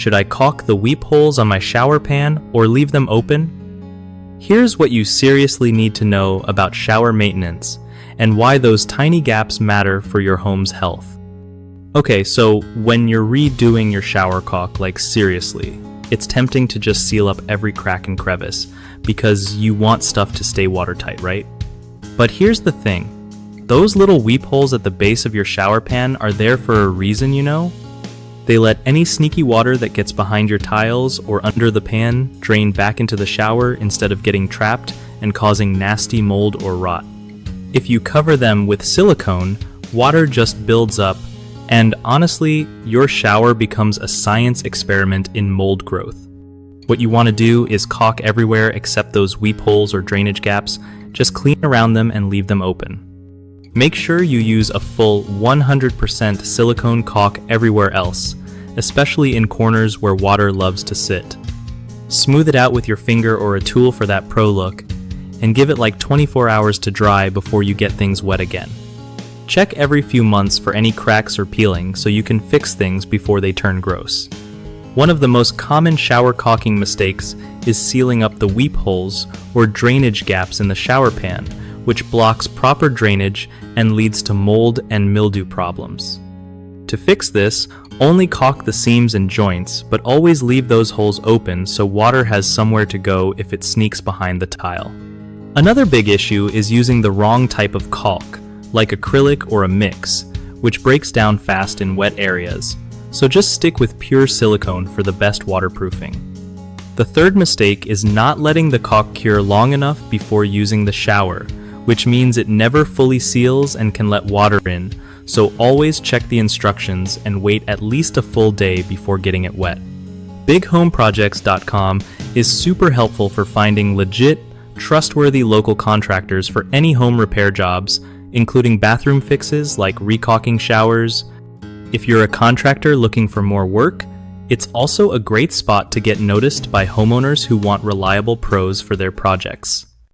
Should I caulk the weep holes on my shower pan or leave them open? Here's what you seriously need to know about shower maintenance and why those tiny gaps matter for your home's health. Okay, so when you're redoing your shower caulk, like seriously, it's tempting to just seal up every crack and crevice because you want stuff to stay watertight, right? But here's the thing. Those little weep holes at the base of your shower pan are there for a reason, you know? They let any sneaky water that gets behind your tiles or under the pan drain back into the shower instead of getting trapped and causing nasty mold or rot. If you cover them with silicone, water just builds up, and honestly, your shower becomes a science experiment in mold growth. What you want to do is caulk everywhere except those weep holes or drainage gaps. Just clean around them and leave them open. Make sure you use a full 100% silicone caulk everywhere else, especially in corners where water loves to sit. Smooth it out with your finger or a tool for that pro look, and give it like 24 hours to dry before you get things wet again. Check every few months for any cracks or peeling so you can fix things before they turn gross. One of the most common shower caulking mistakes is sealing up the weep holes or drainage gaps in the shower pan, which blocks proper drainage and leads to mold and mildew problems. To fix this, only caulk the seams and joints, but always leave those holes open so water has somewhere to go if it sneaks behind the tile. Another big issue is using the wrong type of caulk, like acrylic or a mix, which breaks down fast in wet areas, so just stick with pure silicone for the best waterproofing. The third mistake is not letting the caulk cure long enough before using the shower, which means it never fully seals and can let water in, so always check the instructions and wait at least a full day before getting it wet. BigHomeProjects.com is super helpful for finding legit, trustworthy local contractors for any home repair jobs, including bathroom fixes like recaulking showers. If you're a contractor looking for more work, it's also a great spot to get noticed by homeowners who want reliable pros for their projects.